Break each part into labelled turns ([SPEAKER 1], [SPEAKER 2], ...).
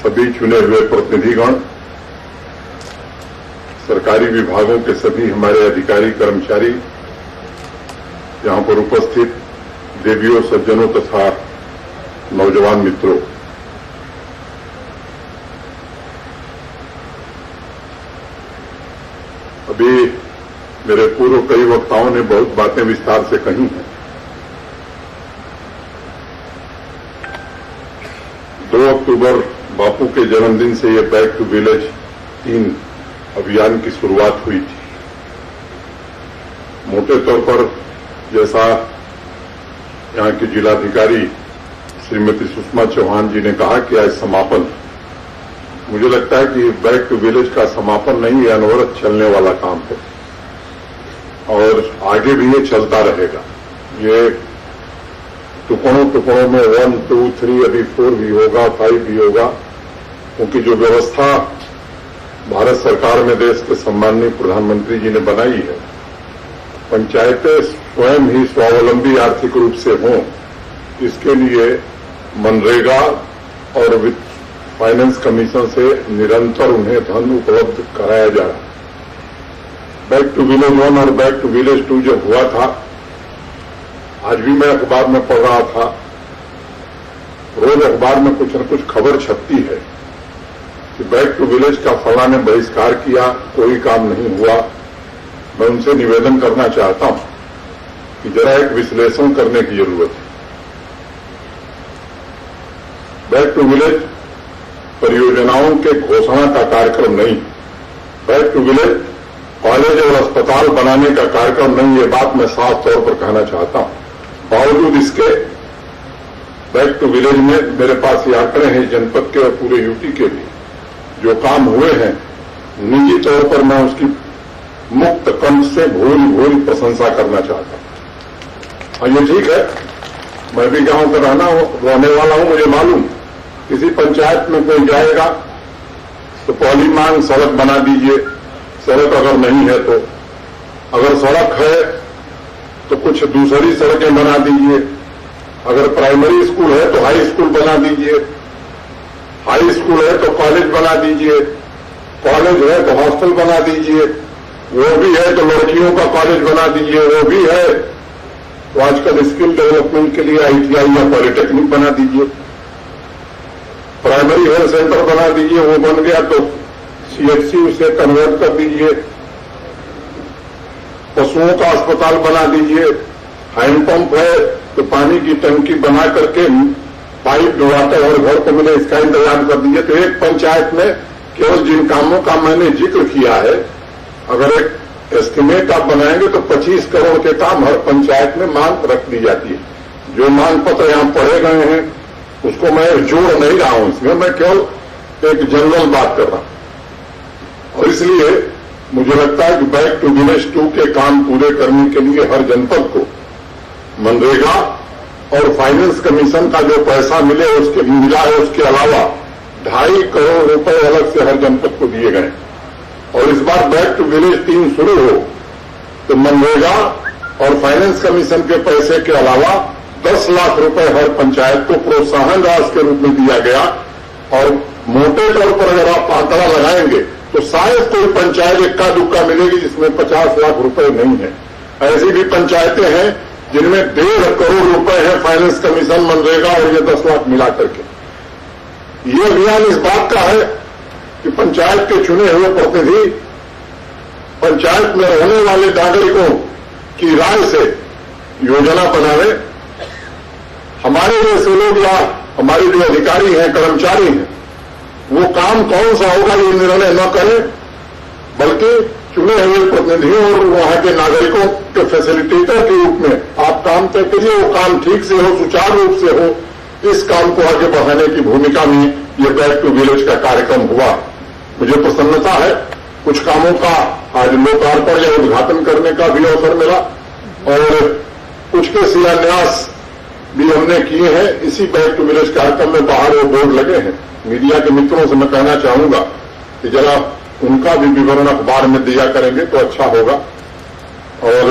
[SPEAKER 1] सभी चुने हुए प्रतिनिधिगण, सरकारी विभागों के सभी हमारे अधिकारी कर्मचारी, यहां पर उपस्थित देवियों, सज्जनों तथा नौजवान मित्रों, अभी मेरे पूर्व कई वक्ताओं ने बहुत बातें विस्तार से कही हैं। 2 अक्टूबर बापू के जन्मदिन से ये बैक टू विलेज 3 अभियान की शुरुआत हुई थी। मोटे तौर पर जैसा यहां की जिलाधिकारी श्रीमती सुषमा चौहान जी ने कहा कि आज समापन, मुझे लगता है कि बैक टू विलेज का समापन नहीं, ये अनवरत चलने वाला काम है और आगे भी ये चलता रहेगा। ये टुकड़ों में 1, 2, 3, अभी 4 भी होगा, 5 भी होगा, क्योंकि जो व्यवस्था भारत सरकार में देश के सम्माननीय प्रधानमंत्री जी ने बनाई है, पंचायतें स्वयं ही स्वावलंबी आर्थिक रूप से हों, इसके लिए मनरेगा और वित्त फाइनेंस कमीशन से निरंतर उन्हें धन उपलब्ध कराया जा रहा है। बैक टू विलेज 1 और बैक टू विलेज 2 जब हुआ था, आज भी मैं अखबार में पढ़ रहा था, रोज अखबार में कुछ न कुछ खबर छपती है कि बैक टू विलेज का फला ने बहिष्कार किया, कोई काम नहीं हुआ। मैं उनसे निवेदन करना चाहता हूं कि जरा एक विश्लेषण करने की जरूरत है। बैक टू विलेज परियोजनाओं के घोषणा का कार्यक्रम नहीं, बैक टू विलेज कॉलेज और अस्पताल बनाने का कार्यक्रम नहीं, ये बात मैं साफ तौर पर कहना चाहता हूं। बावजूद इसके बैक टू विलेज में मेरे पास ये आंकड़े हैं जनपद के और पूरे यूटी के भी, जो काम हुए हैं, निजी तौर पर मैं उसकी मुक्त कंठ से भूल प्रशंसा करना चाहता हूं। और ये ठीक है, मैं भी गांव का रहने वाला हूं, मुझे मालूम, किसी पंचायत में कोई जाएगा तो पहली मांग सड़क बना दीजिए, सड़क अगर नहीं है तो, अगर सड़क है तो कुछ दूसरी सड़कें बना दीजिए, अगर प्राइमरी स्कूल है तो हाई स्कूल बना दीजिए, हाई स्कूल है तो कॉलेज बना दीजिए, कॉलेज है तो हॉस्टल बना दीजिए, वो भी है तो लड़कियों का कॉलेज बना दीजिए, वो भी है तो आजकल स्किल डेवलपमेंट के लिए ITI या पॉलिटेक्निक बना दीजिए, प्राइमरी हेल्थ सेंटर बना दीजिए, वो बन गया तो CHC उसे कन्वर्ट कर दीजिए, पशुओं का अस्पताल बना दीजिए, हैंडपंप है तो पानी की टंकी बना करके पाइप डुबाकर हर घर को मिले, इसका इंतजाम कर दीजिए। तो एक पंचायत में केवल जिन कामों का मैंने जिक्र किया है, अगर एक एस्टिमेट आप बनाएंगे तो 25 करोड़ के काम हर पंचायत में मांग रख दी जाती है। जो मांग पत्र यहां पढ़े गए हैं उसको मैं जोड़ नहीं रहा हूं, इसमें मैं केवल एक जनरल बात कर रहा हूं। और इसलिए मुझे लगता है कि बैक टू विलेज 2 के काम पूरे करने के लिए हर जनपद को मनरेगा और फाइनेंस कमीशन का जो पैसा मिला है, उसके अलावा 2.5 करोड़ रुपए अलग से हर जनपद को दिए गए। और इस बार बैक टू विलेज 3 शुरू हो तो मनरेगा और फाइनेंस कमीशन के पैसे के अलावा 10 लाख रुपए हर पंचायत को प्रोत्साहन राशि के रूप में दिया गया। और मोटे तौर पर अगर आप आंकड़ा लगाएंगे तो शायद कोई पंचायत इक्का दुक्का मिलेगी जिसमें 50 लाख रुपए नहीं है। ऐसी भी पंचायतें हैं जिनमें 1.5 करोड़ रुपए है फाइनेंस कमीशन, मनरेगा और ये 10 लाख मिला करके। ये अभियान इस बात का है कि पंचायत के चुने हुए प्रतिनिधि पंचायत में रहने वाले नागरिकों की राय से योजना बनावे। हमारे जैसे लोग या हमारे जो अधिकारी हैं, कर्मचारी हैं, वो काम कौन सा होगा ये निर्णय न करें, बल्कि चुने हुए प्रतिनिधियों और वहां के नागरिकों के फैसिलिटेटर के रूप में आप काम तय करिए। वो काम ठीक से हो, सुचारू रूप से हो, इस काम को आगे बढ़ाने की भूमिका में ये बैक टू विलेज का कार्यक्रम हुआ। मुझे प्रसन्नता है, कुछ कामों का आज लोकार्पण या उद्घाटन करने का भी अवसर मिला और कुछ के शिलान्यास भी हमने किए हैं। इसी बैक टू विलेज कार्यक्रम में बाहर वो बोर्ड लगे हैं। मीडिया के मित्रों से मैं कहना चाहूंगा कि जरा उनका भी विवरण अखबार में दिया करेंगे तो अच्छा होगा। और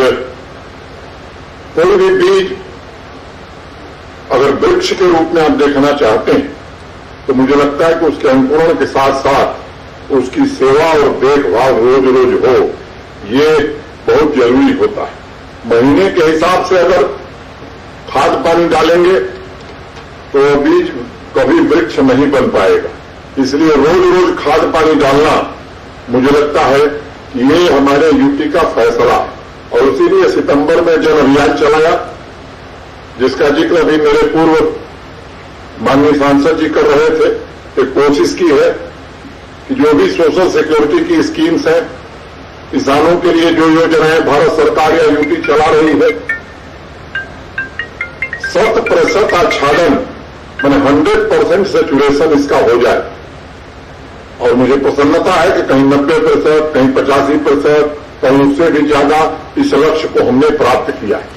[SPEAKER 1] कोई भी बीज अगर वृक्ष के रूप में आप देखना चाहते हैं तो मुझे लगता है कि उसके अंकुरण के साथ साथ उसकी सेवा और देखभाल रोज रोज हो, ये बहुत जरूरी होता है। महीने के हिसाब से अगर खाद पानी डालेंगे तो बीज कभी वृक्ष नहीं बन पाएगा। इसलिए रोज रोज खाद पानी डालना मुझे लगता है कि ये हमारे यूपी का फैसला है, और इसीलिए सितंबर में जन अभियान चलाया, जिसका जिक्र अभी मेरे पूर्व माननीय सांसद जी कर रहे थे। एक कोशिश की है कि जो भी सोशल सिक्योरिटी की स्कीम्स हैं, किसानों के लिए जो योजनाएं भारत सरकार या यूपी चला रही है, 100% आच्छादन मैंने 100% सेचुरेशन इसका हो जाए। और मुझे प्रसन्नता है कि कहीं 90%, कहीं 85%, कहीं उससे भी ज्यादा इस लक्ष्य को हमने प्राप्त किया है।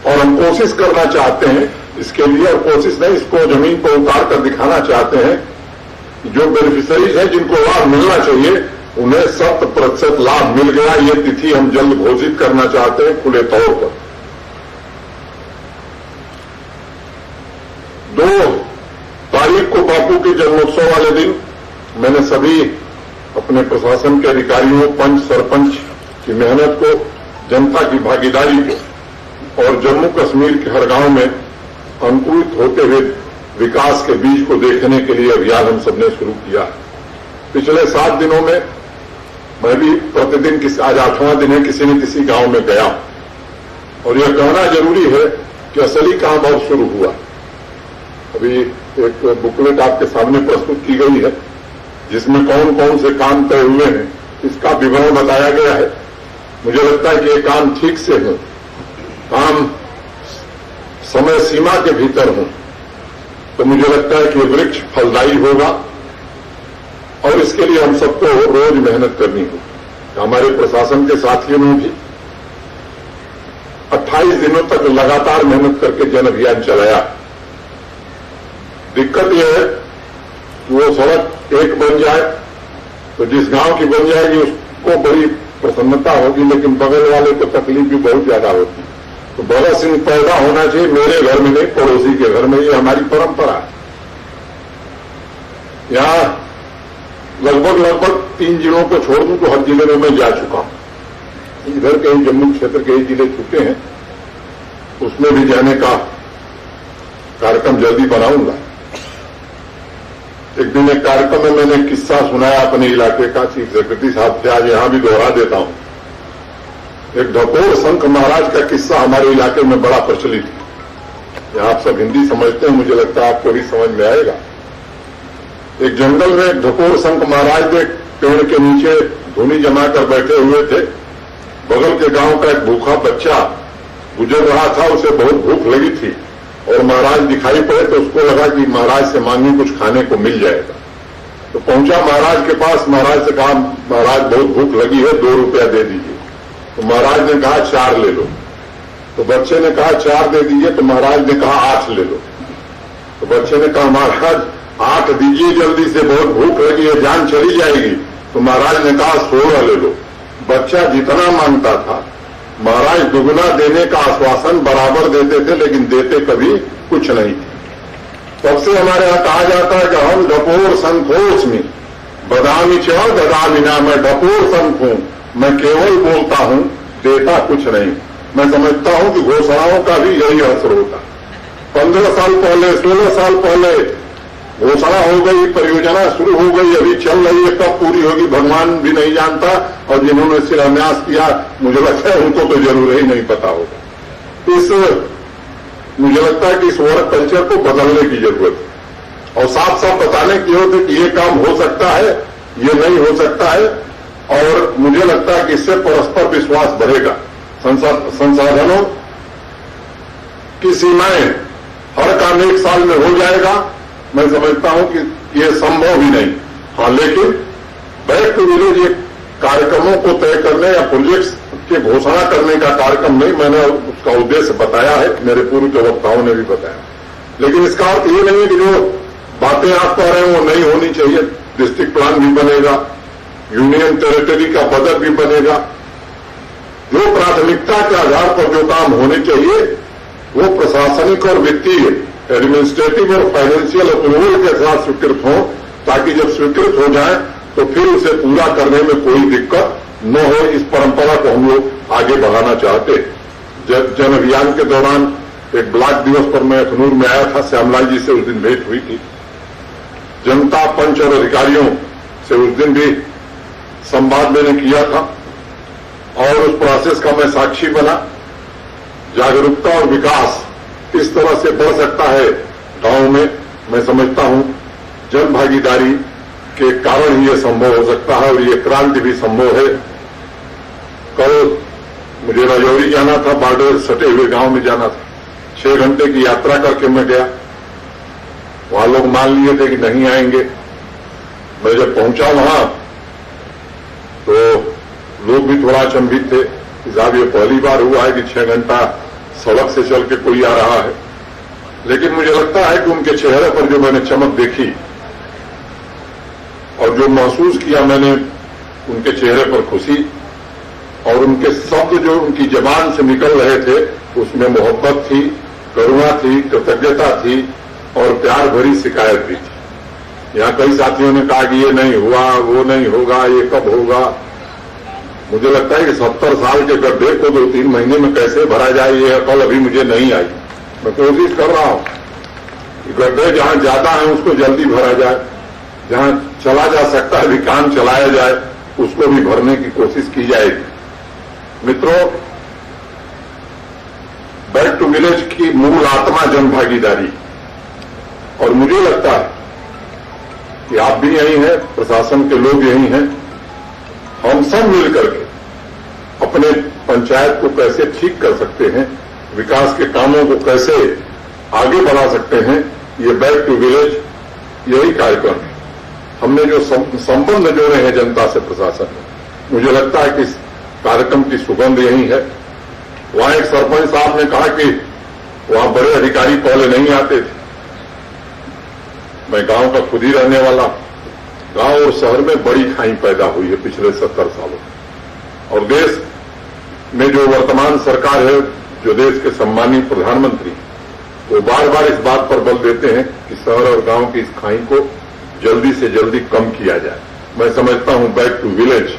[SPEAKER 1] और हम कोशिश करना चाहते हैं इसके लिए, और कोशिश नहीं, इसको जमीन पर उतार कर दिखाना चाहते हैं कि जो बेनिफिशरीज हैं, जिनको लाभ मिलना चाहिए, उन्हें 100% लाभ मिल गया। ये तिथि हम जल्द घोषित करना चाहते हैं खुले तौर पर। 2 तारीख को बापू के जन्मोत्सव वाले दिन मैंने सभी अपने प्रशासन के अधिकारियों, पंच, सरपंच की मेहनत को, जनता की भागीदारी को और जम्मू कश्मीर के हर गांव में अंकुरित होते हुए विकास के बीज को देखने के लिए अभियान हम सबने शुरू किया है। पिछले 7 दिनों में मैं भी प्रतिदिन, आज 8वां दिन है, किसी न किसी गांव में गया, और यह कहना जरूरी है कि असली काम अब शुरू हुआ। अभी एक बुकलेट आपके सामने प्रस्तुत की गई है, जिसमें कौन कौन से काम तय हुए हैं, इसका विवरण बताया गया है। मुझे लगता है कि ये काम ठीक से हो, काम समय सीमा के भीतर हो, तो मुझे लगता है कि वृक्ष फलदायी होगा, और इसके लिए हम सबको रोज मेहनत करनी होगी। हमारे प्रशासन के साथियों ने भी 28 दिनों तक लगातार मेहनत करके जन अभियान चलाया। दिक्कत यह है कि वो सड़क एक बन जाए तो जिस गांव की बन जाएगी उसको बड़ी प्रसन्नता होगी, लेकिन बगल वाले को तकलीफ भी बहुत ज्यादा होती है। तो भगत सिंह पैदा होना चाहिए मेरे घर में नहीं, पड़ोसी के घर में। ये हमारी परंपरा है। यहां लगभग 3 जिलों को छोड़ दूं तो हर जिले में मैं जा चुका हूं। इधर के जम्मू क्षेत्र के ही जिले छूटे हैं, उसमें भी जाने का कार्यक्रम जल्दी बनाऊंगा। एक दिन एक कार्यक्रम में मैंने किस्सा सुनाया अपने इलाके का, चीफ सेक्रेटरी साहब से, आज यहां भी दोहरा देता हूं। एक ढकोर संख महाराज का किस्सा हमारे इलाके में बड़ा प्रचलित है। यहां आप सब हिंदी समझते हैं, मुझे लगता है आपको भी समझ में आएगा। एक जंगल में एक ढकोर संख महाराज एक पेड़ के नीचे धुनी जमा कर बैठे हुए थे। बगल के गांव का एक भूखा बच्चा गुजर रहा था, उसे बहुत भूख लगी थी, और महाराज दिखाई पड़े तो उसको लगा कि महाराज से मांगे कुछ खाने को मिल जाएगा। तो पहुंचा महाराज के पास, महाराज से कहा, महाराज बहुत भूख लगी है, 2 रुपया दे दीजिए। तो महाराज ने कहा 4 ले लो। तो बच्चे ने कहा 4 दे दीजिए। तो महाराज ने कहा 8 ले लो। तो बच्चे ने कहा महाराज 8 दीजिए जल्दी से, बहुत भूख लगी है, जान चली जाएगी। तो महाराज ने कहा 16 ले लो। बच्चा जितना मांगता था महाराज दुगुना देने का आश्वासन बराबर देते थे, लेकिन देते कभी कुछ नहीं थे। तब से हमारे यहां कहा जाता है कि हम ढकोर संखोस्मि बदामी च ददामी ना, मैं ढकोर संख हूं, मैं केवल बोलता हूं, देता कुछ नहीं। मैं समझता हूं कि घोषणाओं का भी यही असर होता। 15 साल पहले, 16 साल पहले घोषणा हो गई, परियोजना शुरू हो गई, अभी चल रही है, कब पूरी होगी भगवान भी नहीं जानता, और जिन्होंने शिलान्यास किया मुझे लगता है उनको तो जरूर ही नहीं पता होगा। मुझे लगता है कि इस वर्क कल्चर को बदलने की जरूरत है, और साफ साफ बताने की जरूरत है कि ये काम हो सकता है, ये नहीं हो सकता है। और मुझे लगता है कि इससे परस्पर विश्वास बढ़ेगा। संसाधनों की सीमाएं, हर काम 1 साल में हो जाएगा, मैं समझता हूं कि ये संभव ही नहीं। हाँ, लेकिन बैक टू विलेज एक कार्यक्रमों को तय करने या प्रोजेक्ट्स की घोषणा करने का कार्यक्रम नहीं, मैंने उसका उद्देश्य बताया है, मेरे पूर्व के वक्ताओं ने भी बताया। लेकिन इसका अर्थ ये नहीं है कि जो बातें आप कह रहे हैं वो नहीं होनी चाहिए। डिस्ट्रिक्ट प्लान भी बनेगा, यूनियन टेरिटरी का बजट भी बनेगा। जो प्राथमिकता के आधार पर जो काम होने चाहिए वो प्रशासनिक और वित्तीय एडमिनिस्ट्रेटिव और फाइनेंशियल अप्रूवल के साथ स्वीकृत हो, ताकि जब स्वीकृत हो जाए तो फिर उसे पूरा करने में कोई दिक्कत न हो। इस परंपरा को हम लोग आगे बढ़ाना चाहते। जन अभियान के दौरान एक ब्लॉक दिवस पर मैं अखनूर में आया था, श्यामलाल जी से उस दिन भेंट हुई थी। जनता, पंच और अधिकारियों से उस दिन भी संवाद मैंने किया था और उस प्रोसेस का मैं साक्षी बना। जागरूकता और विकास इस तरह से बढ़ सकता है गांव में, मैं समझता हूं जन भागीदारी के कारण ही यह संभव हो सकता है और ये क्रांति भी संभव है। कल मुझे राजौरी जाना था, बॉर्डर सटे हुए गांव में जाना था। 6 घंटे की यात्रा करके मैं गया। वहां लोग मान लिए थे कि नहीं आएंगे। मैं जब पहुंचा वहां तो लोग भी थोड़ा अचंभित थे कि साहब ये पहली बार हुआ है कि 6 घंटा सड़क से चल के कोई आ रहा है। लेकिन मुझे लगता है कि उनके चेहरे पर जो मैंने चमक देखी और जो महसूस किया मैंने, उनके चेहरे पर खुशी और उनके शब्द जो उनकी जबान से निकल रहे थे उसमें मोहब्बत थी, करुणा थी, कृतज्ञता थी और प्यार भरी शिकायत भी थी। यहां कई साथियों ने कहा कि ये नहीं हुआ, वो नहीं होगा, ये कब होगा। मुझे लगता है कि 70 साल के गड्ढे को 2-3 महीने में कैसे भरा जाए, ये अकल अभी मुझे नहीं आई। मैं कोशिश कर रहा हूं कि गड्ढे जहां ज्यादा है उसको जल्दी भरा जाए, जहां चला जा सकता है भी काम चलाया जाए, उसको भी भरने की कोशिश की जाएगी। मित्रों, बैक टू विलेज की मूल आत्मा जन भागीदारी, और मुझे लगता है कि आप भी यही हैं, प्रशासन के लोग यही हैं। हम सब मिलकर के अपने पंचायत को कैसे ठीक कर सकते हैं, विकास के कामों को कैसे आगे बढ़ा सकते हैं, ये बैक टू विलेज यही कार्यक्रम है। हमने जो संबंध जोड़े हैं जनता से प्रशासन में, मुझे लगता है कि इस कार्यक्रम की सुगंध यही है। वहां एक सरपंच साहब ने कहा कि वहां बड़े अधिकारी पहले नहीं आते थे। मैं गांव का खुद ही रहने वाला, गांव और शहर में बड़ी खाई पैदा हुई है पिछले 70 सालों में। और देश में जो वर्तमान सरकार है, जो देश के सम्मानित प्रधानमंत्री, वो बार बार इस बात पर बल देते हैं कि शहर और गांव की इस खाई को जल्दी से जल्दी कम किया जाए। मैं समझता हूं बैक टू विलेज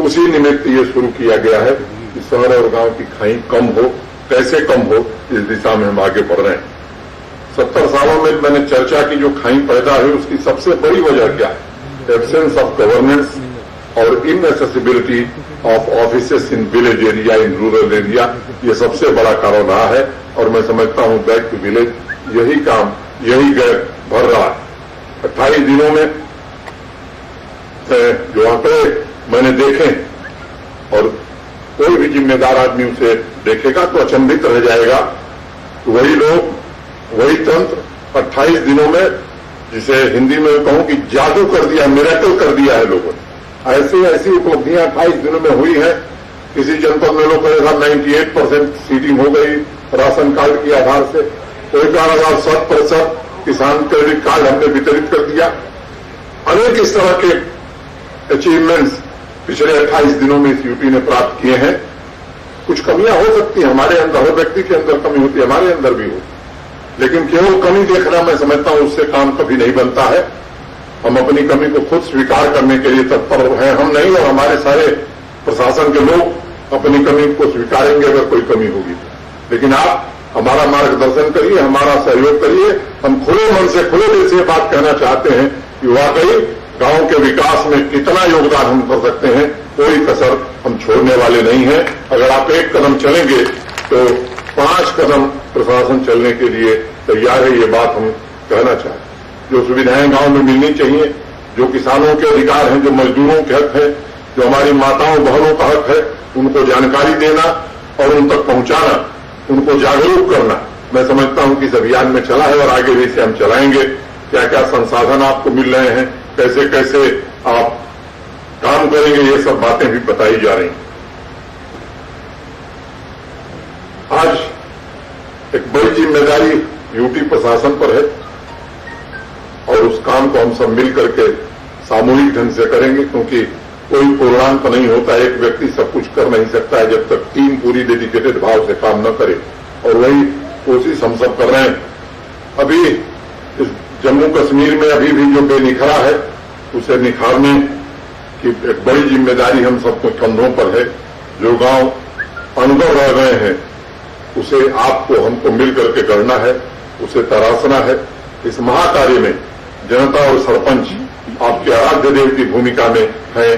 [SPEAKER 1] उसी निमित्त ये शुरू किया गया है कि शहर और गांव की खाई कम हो, कैसे कम हो, इस दिशा में हम आगे बढ़ रहे हैं। 70 सालों में मैंने चर्चा की जो खाई पैदा हुई उसकी सबसे बड़ी वजह क्या है? एब्सेंस ऑफ गवर्नेंस और inaccessibility of offices in village area, in rural area, ये सबसे बड़ा कारण रहा है। और मैं समझता हूं बैक टू विलेज यही काम, यही गैप भर रहा है। 28 दिनों में जो आंकड़े मैंने देखे, और कोई भी जिम्मेदार आदमी उसे देखेगा तो अचंभित रह जाएगा। वही लोग, वही तंत्र 28 दिनों में, जिसे हिंदी में कहूं कि जादू कर दिया, मिरेकल कर दिया है लोगों ने। ऐसी ऐसी उपलब्धियां 28 दिनों में हुई है। किसी जनपद में लोग कहेगा 98% सीडिंग हो गई राशन कार्ड के आधार से, कोई कहा 100% किसान क्रेडिट कार्ड हमने वितरित कर दिया। अनेक इस तरह के अचीवमेंट्स पिछले 28 दिनों में इस यूपी ने प्राप्त किए हैं। कुछ कमियां हो सकती हैं हमारे अंदर, हर व्यक्ति के अंदर कमी होती है, हमारे अंदर भी होती, लेकिन केवल कमी देखना, मैं समझता हूं उससे काम कभी नहीं बनता है। हम अपनी कमी को खुद स्वीकार करने के लिए तत्पर हैं, हम नहीं और हमारे सारे प्रशासन के लोग अपनी कमी को स्वीकारेंगे अगर कोई कमी होगी तो। लेकिन आप हमारा मार्गदर्शन करिए, हमारा सहयोग करिए। हम खुले मन से, खुले दिल से बात कहना चाहते हैं कि वाकई गांव के विकास में कितना योगदान हम कर सकते हैं, कोई कसर हम छोड़ने वाले नहीं हैं। अगर आप एक कदम चलेंगे तो 5 कदम प्रशासन चलने के लिए तैयार है, ये बात हम कहना चाहते हैं। जो सुविधाएं गांव में मिलनी चाहिए, जो किसानों के अधिकार हैं, जो मजदूरों के हक है, जो हमारी माताओं बहनों का हक है, उनको जानकारी देना और उन तक पहुंचाना, उनको जागरूक करना, मैं समझता हूं कि इस अभियान में चला है और आगे भी इसे हम चलाएंगे। क्या क्या संसाधन आपको मिल रहे हैं, कैसे कैसे आप काम करेंगे, ये सब बातें भी बताई जा रही हैं। आज एक बड़ी जिम्मेदारी यूपी प्रशासन पर है और उस काम को हम सब मिल करके सामूहिक ढंग से करेंगे, क्योंकि कोई पूर्णांक नहीं होता, एक व्यक्ति सब कुछ कर नहीं सकता है जब तक टीम पूरी डेडिकेटेड भाव से काम न करे। और वही कोशिश हम सब कर रहे हैं। अभी इस जम्मू कश्मीर में अभी भी जो बेनिखरा है उसे निखारने की एक बड़ी जिम्मेदारी हम सबको कंधों पर है। जो गांव अनुभव रह गए हैं उसे आपको हमको मिल करके करना है, उसे तराशना है। इस महाकार्य में जनता और सरपंच आपके आराध्य देव की भूमिका में है।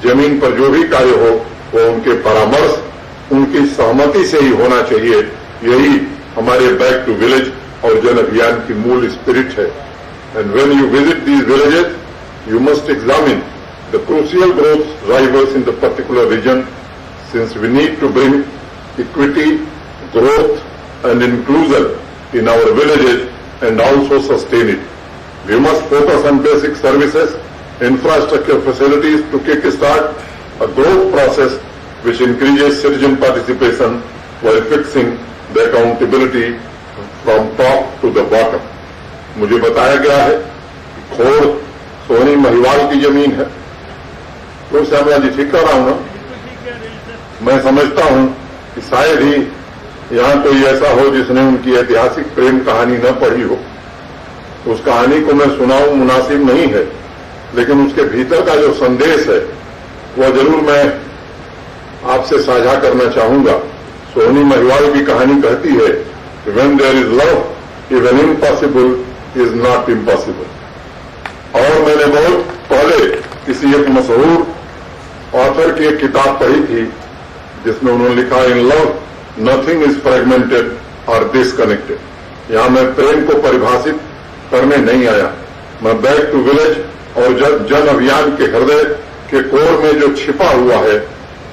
[SPEAKER 1] जमीन पर जो भी कार्य हो वो उनके परामर्श, उनकी सहमति से ही होना चाहिए। यही हमारे बैक टू विलेज और जन अभियान की मूल स्पिरिट है। And when you visit these villages you must examine the crucial growth drivers in the particular region, since we need to bring equity, growth and inclusion in our villages and also sustain it. We must focus on basic services, infrastructure facilities to kick-start a growth process which increases citizen participation while fixing the accountability from top to the bottom. मुझे बताया गया है कि खोड़ सोनी महिवाल की जमीन है। तो श्यामला जी ठीक कर रहा हूं ना? मैं समझता हूं कि शायद ही यहां कोई ऐसा हो जिसने उनकी ऐतिहासिक प्रेम कहानी न पढ़ी हो। उस कहानी को मैं सुनाऊं मुनासिब नहीं है, लेकिन उसके भीतर का जो संदेश है वह जरूर मैं आपसे साझा करना चाहूंगा। सोनी महिवाल की कहानी कहती है कि when there is love even impossible is not impossible. और मैंने बहुत पहले किसी एक मशहूर ऑथर की एक किताब पढ़ी थी जिसमें उन्होंने लिखा, in love nothing is fragmented और डिसकनेक्टेड। यहां मैं प्रेम को परिभाषित करने नहीं आया, मैं बैक टू विलेज और जन अभियान के हृदय के कोर में जो छिपा हुआ है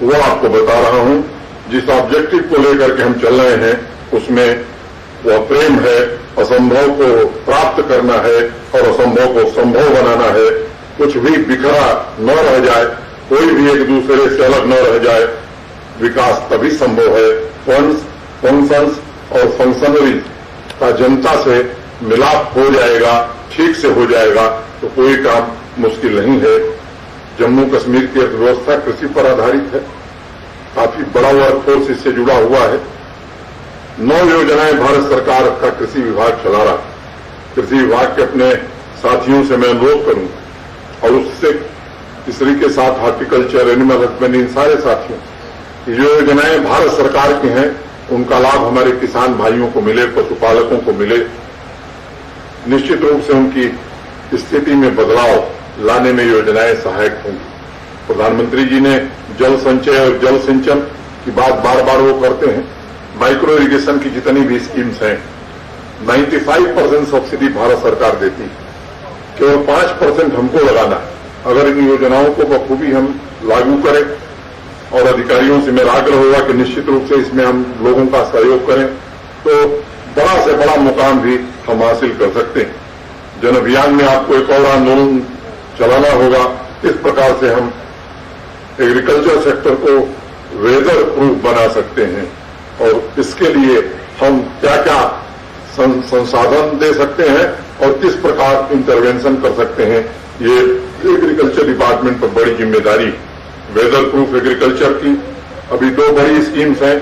[SPEAKER 1] वो आपको बता रहा हूं। जिस ऑब्जेक्टिव को लेकर के हम चल रहे हैं उसमें वह प्रेम है, असंभव को प्राप्त करना है और असंभव को संभव बनाना है। कुछ भी बिखरा न रह जाए, कोई भी एक दूसरे से अलग न रह जाए। विकास तभी संभव है फंड्स, फंक्शंस और फंक्शनरीज का जनता से मिलाप हो जाएगा, ठीक से हो जाएगा तो कोई काम मुश्किल नहीं है। जम्मू कश्मीर की अर्थव्यवस्था कृषि पर आधारित है, काफी बड़ा वर्कफोर्स इससे जुड़ा हुआ है। 9 योजनाएं भारत सरकार का कृषि विभाग चला रहा। कृषि विभाग के अपने साथियों से मैं अनुरोध करूंगा और उससे तीसरी के साथ हॉर्टिकल्चर, एनिमल हस्बेंड्री, इन सारे साथियों की जो योजनाएं भारत सरकार की हैं उनका लाभ हमारे किसान भाइयों को मिले, पशुपालकों को मिले। निश्चित रूप से उनकी स्थिति में बदलाव लाने में योजनाएं सहायक होंगी। प्रधानमंत्री जी ने जल संचय और जल सिंचन की बात बार बार वो करते हैं। माइक्रो इरिगेशन की जितनी भी स्कीम्स हैं 95% सब्सिडी भारत सरकार देती है, केवल 5% हमको लगाना है। अगर इन योजनाओं को बखूबी हम लागू करें और अधिकारियों से मेरा आग्रह होगा कि निश्चित रूप से इसमें हम लोगों का सहयोग करें तो बड़ा से बड़ा मुकाम भी हम हासिल कर सकते हैं। जन अभियान में आपको एक और आंदोलन चलाना होगा। इस प्रकार से हम एग्रीकल्चर सेक्टर को वेदर प्रूफ बना सकते हैं और इसके लिए हम क्या क्या संसाधन दे सकते हैं और किस प्रकार इंटरवेंशन कर सकते हैं, ये एग्रीकल्चर डिपार्टमेंट पर बड़ी जिम्मेदारी। वेदर प्रूफ एग्रीकल्चर की अभी 2 बड़ी स्कीम्स हैं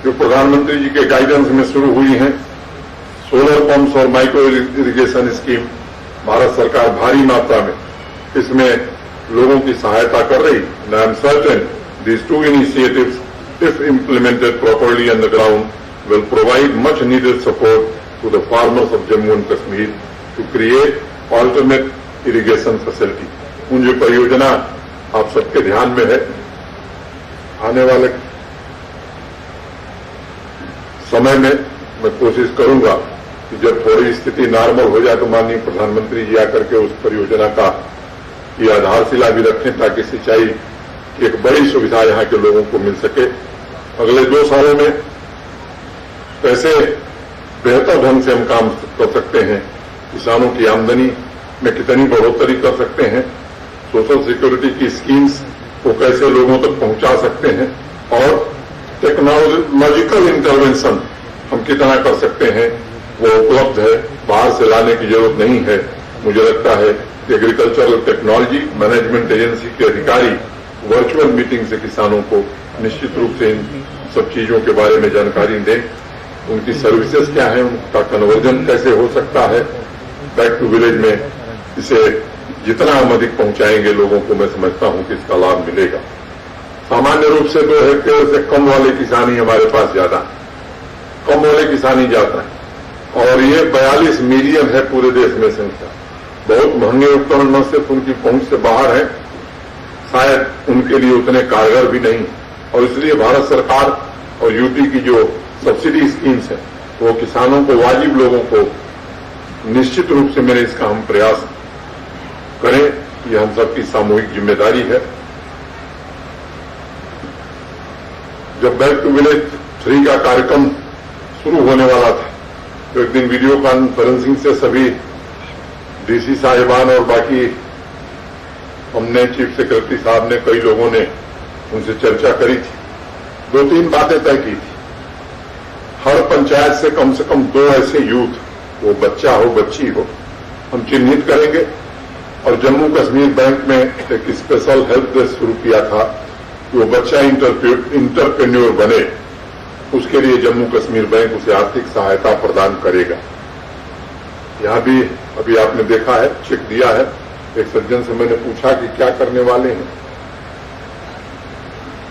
[SPEAKER 1] जो प्रधानमंत्री जी के गाइडेंस में शुरू हुई हैं। सोलर पंप्स और माइक्रो इरिगेशन स्कीम भारत सरकार भारी मात्रा में इसमें लोगों की सहायता कर रही। I am certain these 2 initiatives, if implemented properly on the ground, will provide much needed support to the farmers of Jammu and Kashmir to create alternate irrigation facility. उन जो परियोजना आप सबके ध्यान में है, आने वाले समय में मैं कोशिश करूंगा कि जब थोड़ी स्थिति नॉर्मल हो जाए तो माननीय प्रधानमंत्री जी आकर के उस परियोजना का की आधारशिला भी रखें ताकि सिंचाई की एक बड़ी सुविधा यहां के लोगों को मिल सके। अगले 2 सालों में कैसे बेहतर ढंग से हम काम कर सकते हैं, किसानों की आमदनी में कितनी बढ़ोतरी कर सकते हैं, सोशल सिक्योरिटी की स्कीम्स को कैसे लोगों तक पहुंचा सकते हैं और टेक्नोलॉजिकल इंटरवेंशन हम कितना कर सकते हैं वो उपलब्ध है, बाहर से लाने की जरूरत नहीं है। मुझे लगता है कि एग्रीकल्चरल टेक्नोलॉजी मैनेजमेंट एजेंसी के अधिकारी वर्चुअल मीटिंग से किसानों को निश्चित रूप से इन सब चीजों के बारे में जानकारी दें उनकी सर्विसेज क्या है, उनका कन्वर्जन कैसे हो सकता है बैक टू विलेज में, इसे जितना हम अधिक पहुंचाएंगे लोगों को, मैं समझता हूं कि इसका लाभ मिलेगा। सामान्य रूप से 2 हेक्टेयर से कम वाले किसानी हमारे पास ज्यादा, कम वाले किसानी ज्यादा है, और ये 42 मिलियन है पूरे देश में संख्या। बहुत महंगे उपकरण न सिर्फ उनकी पहुंच से बाहर है, शायद उनके लिए उतने कारगर भी नहीं, और इसलिए भारत सरकार और यूटी की जो सब्सिडी स्कीम्स है वो किसानों को, वाजिब लोगों को निश्चित रूप से मेरे इसका हम प्रयास करें, ये हम सबकी सामूहिक जिम्मेदारी है। जब बैक टू विलेज 3 का कार्यक्रम शुरू होने वाला था तो एक दिन वीडियो कॉन्फ्रेंसिंग से सभी डीसी साहिबान और बाकी हमने, चीफ सेक्रेटरी साहब ने, कई लोगों ने उनसे चर्चा करी थी। 2-3 बातें तय की थी। हर पंचायत से कम 2 ऐसे यूथ, वो बच्चा हो बच्ची हो, हम चिन्हित करेंगे, और जम्मू कश्मीर बैंक में एक स्पेशल हेल्प डेस्क शुरू किया था कि वो बच्चा इंटरप्रेन्योर बने, उसके लिए जम्मू कश्मीर बैंक उसे आर्थिक सहायता प्रदान करेगा। यहां भी अभी आपने देखा है, चेक दिया है। एक सज्जन से मैंने पूछा कि क्या करने वाले हैं,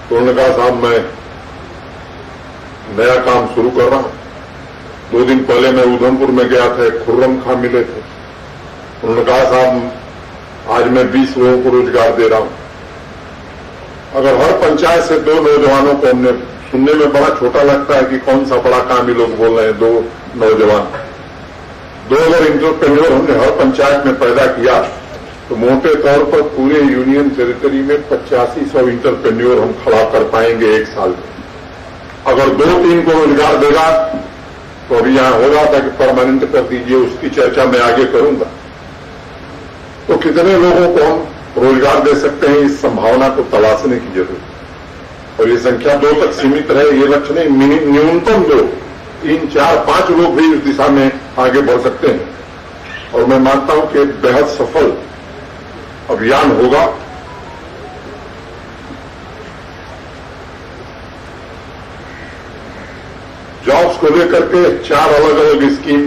[SPEAKER 1] तो उन्होंने कहा साहब मैं नया काम शुरू कर रहा हूं। 2 दिन पहले मैं उधमपुर में गया था, एक खुर्रम खां मिले थे, उन्होंने कहा साहब आज मैं 20 लोगों को रोजगार दे रहा हूं। अगर हर पंचायत से 2 नौजवानों को, हमने सुनने में बड़ा छोटा लगता है कि कौन सा बड़ा काम ही लोग बोल रहे हैं, 2 नौजवान, 2 अगर इंटरप्रेन्योर हमने हर पंचायत में पैदा किया तो मोटे तौर पर पूरे यूनियन टेरिटरी में 8500 इंटरप्रेन्योर हम खड़ा कर पाएंगे 1 साल में। अगर 2-3 को रोजगार देगा तो अभी यहां हो रहा था कि परमानेंट कर दीजिए, उसकी चर्चा मैं आगे करूंगा। तो कितने लोगों को हम रोजगार दे सकते हैं, इस संभावना को तलाशने की जरूरत, और ये संख्या 2 तक सीमित रहे ये लक्ष्य नहीं, न्यूनतम 2, 3, 4, 5 लोग भी इस दिशा में आगे बढ़ सकते हैं, और मैं मानता हूं कि बेहद सफल अभियान होगा। जॉब्स को लेकर के 4 अलग अलग स्कीम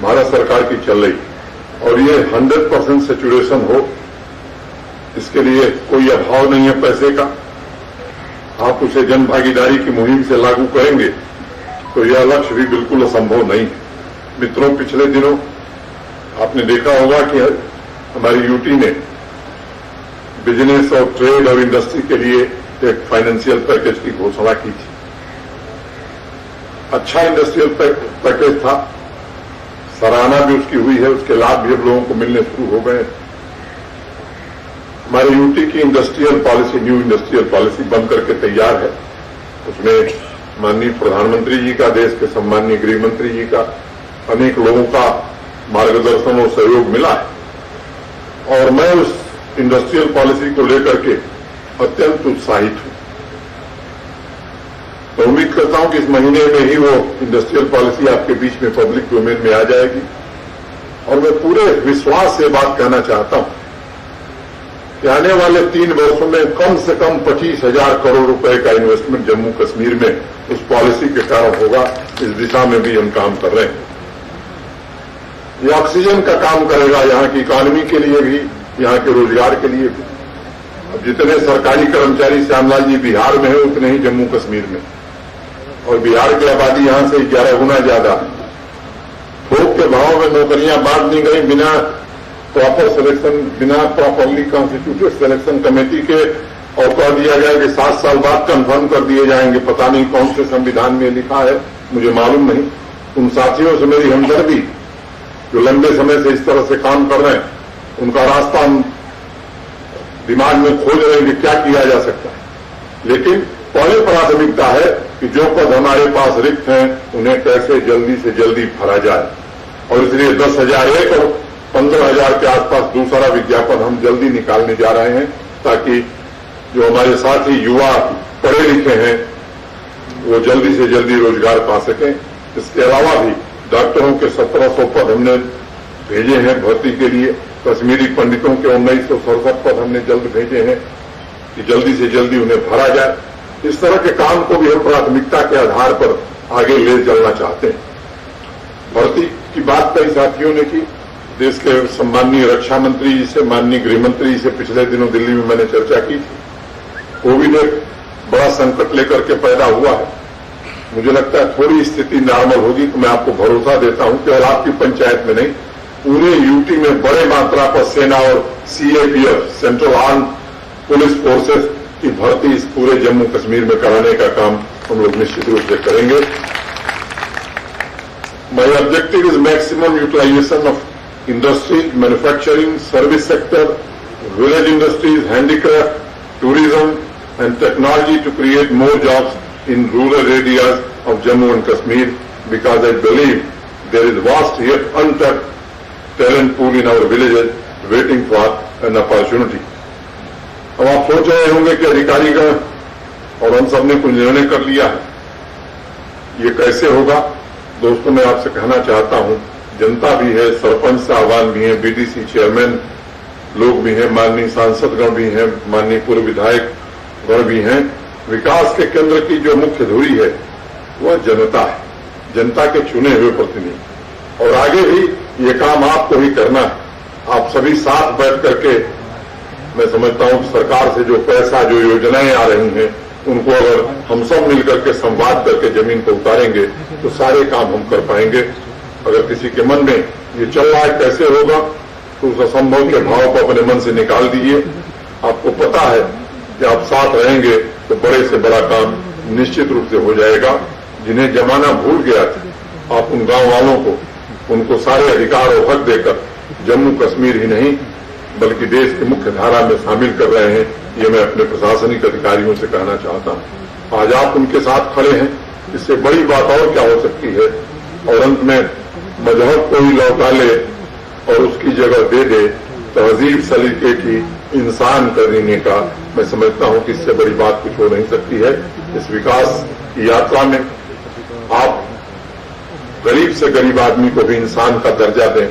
[SPEAKER 1] भारत सरकार की चल रही, और ये 100% सैचुरेशन हो, इसके लिए कोई अभाव नहीं है पैसे का। आप उसे जन भागीदारी की मुहिम से लागू करेंगे तो यह लक्ष्य भी बिल्कुल असंभव नहीं है। मित्रों, पिछले दिनों आपने देखा होगा कि हमारी यूटी ने बिजनेस और ट्रेड और इंडस्ट्री के लिए एक फाइनेंशियल पैकेज की घोषणा की थी। अच्छा इंडस्ट्रियल पैकेज था, सराहना भी उसकी हुई है, उसके लाभ भी अब लोगों को मिलने शुरू हो गए। हमारे यूटी की industrial policy, new industrial policy बन करके तैयार है। उसमें माननीय प्रधानमंत्री जी का, देश के सम्माननीय गृह मंत्री जी का, अनेक लोगों का मार्गदर्शन और सहयोग मिला है, और मैं उस इंडस्ट्रियल पॉलिसी को लेकर के अत्यंत उत्साहित हूं। तो उम्मीद करता हूं कि इस महीने में ही वो इंडस्ट्रियल पॉलिसी आपके बीच में पब्लिक डोमेन में आ जाएगी, और मैं पूरे विश्वास से बात कहना चाहता हूं कि आने वाले 3 वर्षों में कम से कम 25,000 करोड़ रुपए का इन्वेस्टमेंट जम्मू कश्मीर में उस पॉलिसी के कारण होगा। इस दिशा में भी हम काम कर रहे हैं। ये ऑक्सीजन का काम करेगा यहां की इकॉनमी के लिए भी, यहां के रोजगार के लिए भी। अब जितने सरकारी कर्मचारी श्यामलाल जी बिहार में है, उतने ही जम्मू कश्मीर में, और बिहार की आबादी यहां से 11 गुना ज्यादा है। थोक के भाव में नौकरियां बांट दी गई बिना प्रॉपर सिलेक्शन, बिना प्रॉपरली कॉन्स्टिट्यूटेड सिलेक्शन कमेटी के, और कह दिया गया कि 7 साल बाद कंफर्म कर दिए जाएंगे। पता नहीं कौन से संविधान में लिखा है, मुझे मालूम नहीं। उन साथियों से मेरी हमदर्दी जो लंबे समय से इस तरह से काम कर रहे हैं, उनका रास्ता हम दिमाग में खोज रहे हैं कि क्या किया जा सकता है। लेकिन पहले प्राथमिकता है कि जो पद हमारे पास रिक्त हैं उन्हें कैसे जल्दी से जल्दी भरा जाए, और इसलिए 10,001 और 15,000 के आसपास दूसरा विज्ञापन हम जल्दी निकालने जा रहे हैं, ताकि जो हमारे साथी युवा पढ़े लिखे हैं वो जल्दी से जल्दी रोजगार पा सकें। इसके अलावा भी डॉक्टरों के 1700 पद हमने भेजे हैं भर्ती के लिए, कश्मीरी पंडितों के 1967 पद हमने जल्द भेजे हैं कि जल्दी से जल्दी उन्हें भरा जाए। इस तरह के काम को भी हम प्राथमिकता के आधार पर आगे ले चलना चाहते हैं। भर्ती की बात कई साथियों ने की। देश के सम्माननीय रक्षा मंत्री जी से, माननीय गृह मंत्री जी से पिछले दिनों दिल्ली में मैंने चर्चा की थी। कोविड एक बड़ा संकट लेकर के पैदा हुआ है। मुझे लगता है थोड़ी स्थिति नॉर्मल होगी तो मैं आपको भरोसा देता हूं केवल आपकी पंचायत में नहीं, पूरे यूटी में बड़े मात्रा पर सेना और CAPF, central arm police forces की भर्ती इस पूरे जम्मू कश्मीर में कराने का काम हम लोग निश्चित रूप से करेंगे। My objective is maximum utilization of industries, manufacturing, service sector, village industries, handicraft, tourism and technology to create more jobs in rural areas of Jammu and Kashmir, because I believe there is vast yet untapped talent pool in our villages waiting for an opportunity. अब आप सोच रहे होंगे कि अधिकारीगण और हम सब ने कुछ निर्णय कर लिया है, ये कैसे होगा? दोस्तों, मैं आपसे कहना चाहता हूं, जनता भी है, सरपंच साहबान भी हैं, बीडीसी चेयरमैन लोग भी हैं, माननीय सांसदगण भी हैं, माननीय पूर्व विधायक गण भी हैं। विकास के केंद्र की जो मुख्य धुरी है वह जनता है, जनता के चुने हुए प्रतिनिधि। और आगे भी ये काम आपको ही करना है। आप सभी साथ बैठ करके, मैं समझता हूं सरकार से जो पैसा, जो योजनाएं आ रही हैं, उनको अगर हम सब मिलकर के संवाद करके जमीन पर उतारेंगे तो सारे काम हम कर पाएंगे। अगर किसी के मन में ये चल रहा है कैसे होगा, तो उस असंभव के भाव को अपने मन से निकाल दीजिए। आपको पता है कि आप साथ रहेंगे तो बड़े से बड़ा काम निश्चित रूप से हो जाएगा। जिन्हें जमाना भूल गया था, आप उन गांव वालों को, उनको सारे अधिकार और हक देकर जम्मू कश्मीर ही नहीं बल्कि देश की मुख्य धारा में शामिल कर रहे हैं। ये मैं अपने प्रशासनिक अधिकारियों से कहना चाहता हूं। आज आप उनके साथ खड़े हैं, इससे बड़ी बात और क्या हो सकती है? और अंत में मजहब को ही लौटा ले और उसकी जगह दे दे तहजीब सलीके की इंसान करने का, मैं समझता हूं कि इससे बड़ी बात कुछ हो नहीं सकती है। इस विकास की यात्रा में आप गरीब से गरीब आदमी को भी इंसान का दर्जा दें,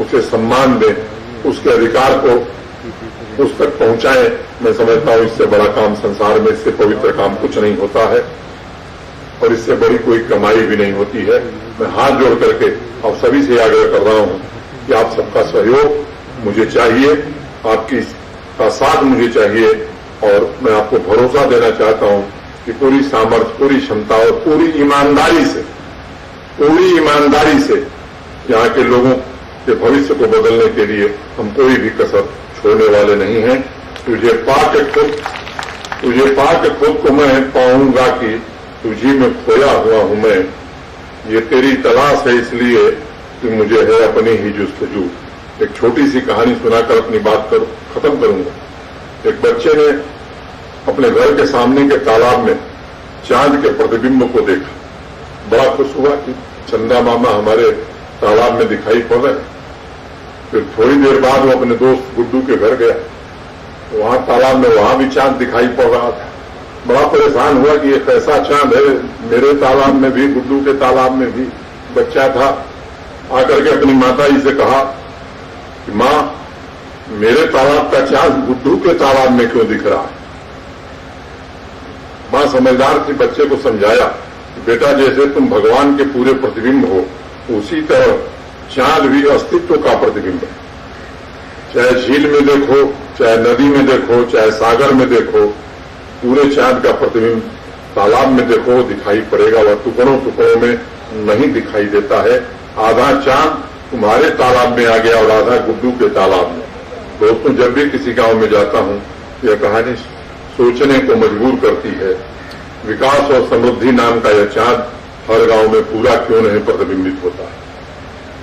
[SPEAKER 1] उसे सम्मान दें, उसके अधिकार को उस तक पहुंचाएं। मैं समझता हूं इससे बड़ा काम संसार में, इससे पवित्र काम कुछ नहीं होता है और इससे बड़ी कोई कमाई भी नहीं होती है। मैं हाथ जोड़ करके आप सभी से आग्रह कर रहा हूं कि आप सबका सहयोग मुझे चाहिए, आपकी का साथ मुझे चाहिए। और मैं आपको भरोसा देना चाहता हूं कि पूरी सामर्थ्य, पूरी क्षमता और पूरी ईमानदारी से यहाँ के लोगों के भविष्य को बदलने के लिए हम कोई भी कसर छोड़ने वाले नहीं हैं। तुझे पाके खुद को मैं पाऊंगा कि तुझी में खोया हुआ हूं मैं। ये तेरी तलाश है इसलिए कि मुझे है अपनी ही जुस्तजू। एक छोटी सी कहानी सुनाकर अपनी बात खत्म करूंगा। एक बच्चे ने अपने घर के सामने के तालाब में चांद के प्रतिबिंब को देखा, बड़ा खुश हुआ कि चंदा मामा हमारे तालाब में दिखाई पड़ रहे। फिर थोड़ी देर बाद वो अपने दोस्त गुड्डू के घर गया, वहां तालाब में वहां भी चांद दिखाई पड़ रहा था। बड़ा परेशान हुआ कि ये कैसा चांद है, मेरे तालाब में भी, गुड्डू के तालाब में भी। बच्चा था, आकर के अपनी माता जी से कहा कि मां, मेरे तालाब का चांद गुड्डू के तालाब में क्यों दिख रहा है? मां समझदार थी, बच्चे को समझाया कि बेटा, जैसे तुम भगवान के पूरे प्रतिबिंब हो, उसी तरह चांद भी अस्तित्व का प्रतिबिंब है। चाहे झील में देखो, चाहे नदी में देखो, चाहे सागर में देखो, पूरे चांद का प्रतिबिंब तालाब में देखो दिखाई पड़ेगा। वह टुकड़ों टुकड़ों में नहीं दिखाई देता है। आधा चांद तुम्हारे तालाब में आ गया और आधा गुड्डू के तालाब में। दोस्तों, जब भी किसी गांव में जाता हूं, यह कहानी सोचने को मजबूर करती है। विकास और समृद्धि नाम का यह चांद हर गांव में पूरा क्यों नहीं प्रतिबिंबित होता है,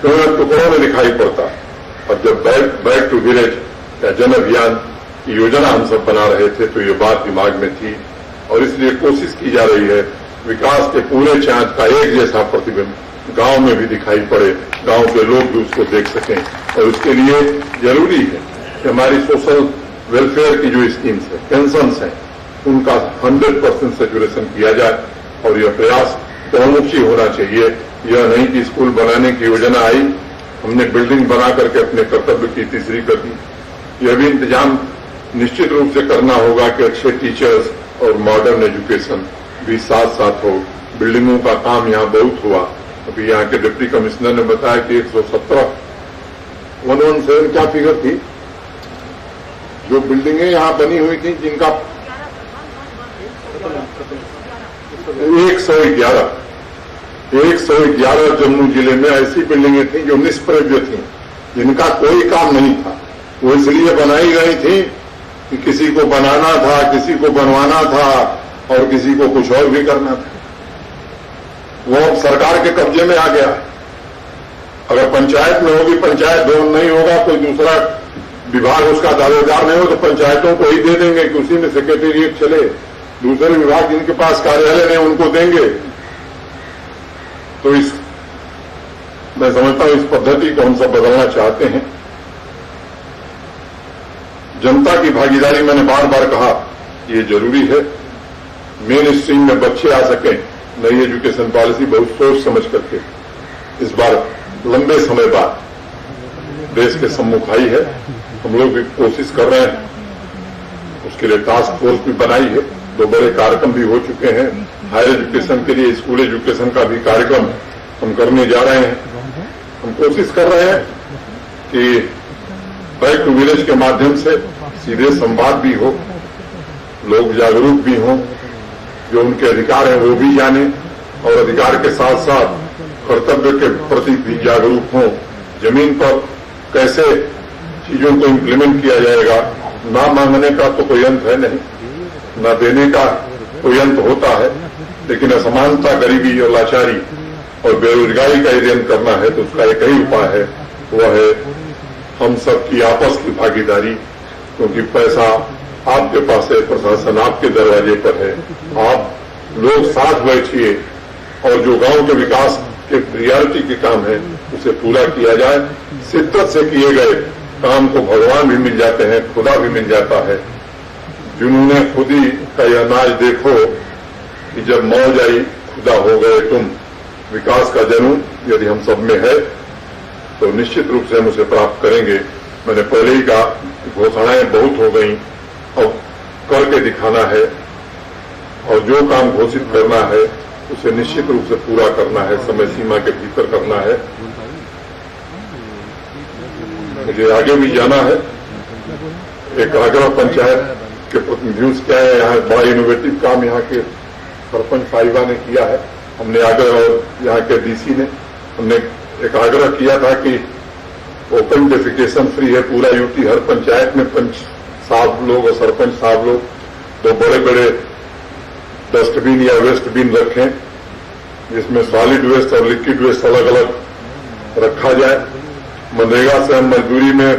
[SPEAKER 1] क्यों न टुकड़ों में दिखाई पड़ता है? और जब बैक टू विलेज या जन अभियान की योजना हम सब बना रहे थे तो ये बात दिमाग में थी और इसलिए कोशिश की जा रही है विकास के पूरे चांद का एक जैसा प्रतिबिंब गांव में भी दिखाई पड़े, गांव के लोग भी उसको देख सकें। और उसके लिए जरूरी है कि हमारी सोशल वेलफेयर की जो स्कीम्स है, पेंशन्स हैं, उनका 100% सेचुरेशन किया जाए। और यह प्रयास बहुमुखी होना चाहिए। यह नहीं कि स्कूल बनाने की योजना आई, हमने बिल्डिंग बना करके अपने कर्तव्य की तीसरी कर दी। यह भी इंतजाम निश्चित रूप से करना होगा कि अच्छे टीचर्स और मॉडर्न एजुकेशन भी साथ साथ हो। बिल्डिंगों का काम यहाँ बहुत हुआ। अभी यहाँ के डिप्टी कमिश्नर ने बताया कि 117 117 क्या फिगर थी जो बिल्डिंगें यहाँ बनी हुई थी जिनका 111 जम्मू जिले में ऐसी बिल्डिंगें थी जो निष्प्रयोज्य थी, जिनका कोई काम नहीं था। वो इसलिए बनाई गई थी कि किसी को बनाना था, किसी को बनवाना था और किसी को कुछ और भी करना था। वो अब सरकार के कब्जे में आ गया। अगर पंचायत में होगी, पंचायत भवन नहीं होगा, कोई दूसरा विभाग उसका दावेदार नहीं हो तो पंचायतों को ही दे देंगे कि उसी में सेक्रेटेरिएट चले। दूसरे विभाग जिनके पास कार्यालय नहीं उनको देंगे। तो मैं समझता हूं इस पद्धति को हम सब बदलना चाहते हैं। जनता की भागीदारी, मैंने बार बार कहा, ये जरूरी है। मेन स्ट्रीम में बच्चे आ सकें। नई एजुकेशन पॉलिसी बहुत सोच समझ करके इस बार लंबे समय बाद देश के सम्मुख आई है। हम लोग भी कोशिश कर रहे हैं, उसके लिए टास्क फोर्स भी बनाई है। 2 बड़े कार्यक्रम भी हो चुके हैं। हायर एजुकेशन के लिए स्कूल एजुकेशन का भी कार्यक्रम हम करने जा रहे हैं। हम कोशिश कर रहे हैं कि बैक टू विलेज के माध्यम से सीधे संवाद भी हो, लोग जागरूक भी हों, जो उनके अधिकार हैं वो भी जाने और अधिकार के साथ साथ कर्तव्य के प्रति भी जागरूक हों। जमीन पर कैसे चीजों को इम्प्लीमेंट किया जाएगा। ना मांगने का तो कोई अंत है नहीं, ना देने का कोई अंत होता है, लेकिन असमानता, गरीबी और लाचारी और बेरोजगारी का यदि अंत करना है तो उसका एक ही उपाय है, वह है हम सब की आपस की भागीदारी। क्योंकि पैसा आपके पास है, प्रशासन आपके दरवाजे पर है। आप लोग साथ बैठिए और जो गांव के विकास के प्रियोरिटी के काम है उसे पूरा किया जाए। शिद्दत से किए गए काम को भगवान भी मिल जाते हैं, खुदा भी मिल जाता है। जिन्होंने खुदी का यह नाच देखो कि जब मौज आई खुदा हो गए तुम। विकास का जन्म यदि हम सब में है तो निश्चित रूप से हम उसे प्राप्त करेंगे। मैंने पहले ही कहा, घोषणाएं बहुत हो गई, अब करके दिखाना है और जो काम घोषित करना है उसे निश्चित रूप से पूरा करना है, समय सीमा के भीतर करना है। मुझे आगे भी जाना है। एक आगरा पंचायत के प्रतिनिधियों से क्या है, यहाँ बड़ा इनोवेटिव काम यहाँ के सरपंच साहिबा ने किया है। हमने आगरा और यहाँ के डीसी ने हमने एक आग्रह किया था कि ओपन डेफिकेशन फ्री है पूरा यूटी। हर पंचायत में पंच साहब लोग और सरपंच साहब लोग 2 बड़े बड़े डस्टबिन या वेस्ट बिन रखें, जिसमें सॉलिड वेस्ट और लिक्विड वेस्ट अलग अलग रखा जाए। मनरेगा से हम मजदूरी में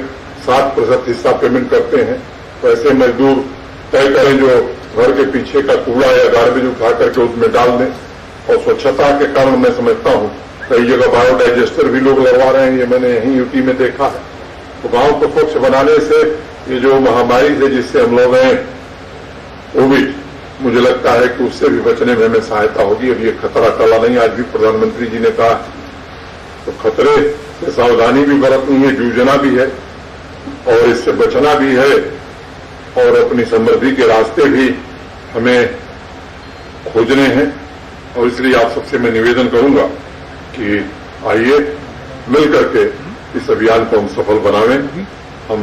[SPEAKER 1] 7% हिस्सा पेमेंट करते हैं, तो ऐसे मजदूर तय करें जो घर के पीछे का कूड़ा या गार्बेज उठा करके उसमें डाल दें। और स्वच्छता के कारण मैं समझता हूं कई जगह बायोडाइजेस्टर भी लोग लगवा रहे हैं, ये मैंने यहीं यूटी में देखा है। तो गांव को स्वच्छ बनाने से ये जो महामारी से जिससे हम लोग हैं कोविड, मुझे लगता है कि उससे भी बचने में हमें सहायता होगी। अब ये खतरा टला नहीं, आज भी प्रधानमंत्री जी ने कहा, तो खतरे से सावधानी भी बरतनी है, जूझना भी है और इससे बचना भी है और अपनी समृद्धि के रास्ते भी हमें खोजने हैं। और इसलिए आप सबसे मैं निवेदन करूंगा कि आइए मिलकर के इस अभियान को हम सफल बनावें। हम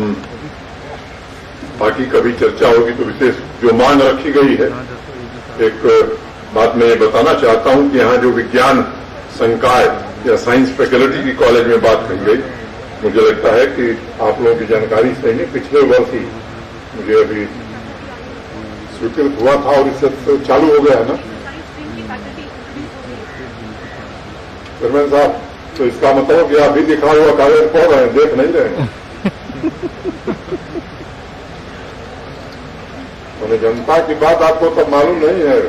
[SPEAKER 1] बाकी कभी चर्चा होगी तो विशेष जो मांग रखी गई है, एक बात मैं ये बताना चाहता हूं कि यहाँ जो विज्ञान संकाय या साइंस फैकल्टी की कॉलेज में बात कही गई, मुझे लगता है कि आप लोगों की जानकारी से ही पिछले वर्ष ही मुझे अभी स्वीकृत हुआ था और इससे चालू हो गया है ना चेयरमैन साहब। तो इसका मतलब कि अभी दिखा हुआ कागज पढ़ रहे हैं, देख नहीं रहे हैं। मैंने जनता की बात आपको तब मालूम नहीं है,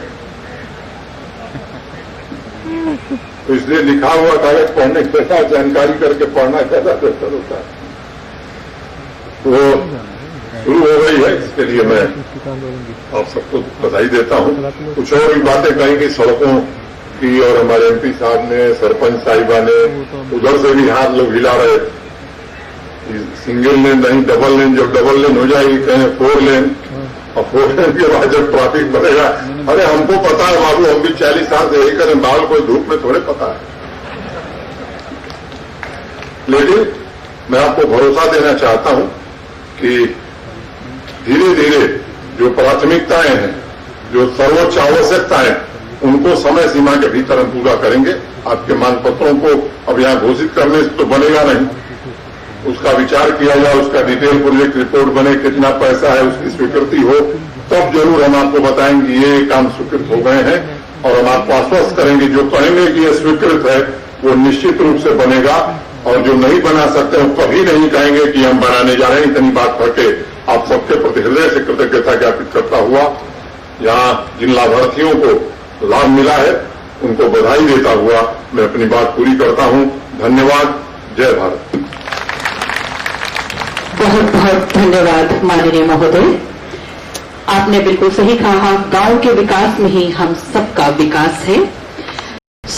[SPEAKER 1] तो इसलिए लिखा हुआ कागज पढ़ने के साथ जानकारी करके पढ़ना ज्यादा बेहतर होता है। तो शुरू हो गई है, इसके लिए मैं आप सबको बधाई देता हूं। कुछ और भी बातें कहेंगी सड़कों की, और हमारे एमपी साहब ने, सरपंच साहिबा ने उधर से भी हाथ लोग हिला रहे, सिंगल लेन नहीं डबल लेन, जब डबल लेन हो जाएगी कहें 4 लेन, और 4 लेन के बाद जब ट्रैफिक बढ़ेगा, अरे हमको पता है बाबू, हम भी 40 साल से यही करें, बाल कोई धूप में थोड़े पता है। लेकिन मैं आपको भरोसा देना चाहता हूं कि धीरे धीरे जो प्राथमिकताएं हैं, जो सर्वोच्च आवश्यकताएं, उनको समय सीमा के भीतर हम पूरा करेंगे। आपके मांग पत्रों को अब यहां घोषित करने से तो बनेगा नहीं, उसका विचार किया जाए, उसका डिटेल प्रोजेक्ट रिपोर्ट बने, कितना पैसा है, उसकी स्वीकृति हो, तब जरूर हम आपको बताएंगे ये काम स्वीकृत हो गए हैं। और हम आपको आश्वस्त करेंगे, जो कहेंगे कि ये स्वीकृत है वो निश्चित रूप से बनेगा, और जो नहीं बना सकते वो कभी नहीं कहेंगे कि हम बनाने जा रहे हैं। इतनी बात करके आप सबके प्रति हृदय से कृतज्ञता ज्ञापित करता हुआ, यहाँ जिन लाभार्थियों को लाभ मिला है उनको बधाई देता हुआ मैं अपनी बात पूरी करता हूं। धन्यवाद। जय भारत।
[SPEAKER 2] बहुत बहुत धन्यवाद माननीय महोदय। आपने बिल्कुल सही कहा, गांव के विकास में ही हम सबका विकास है।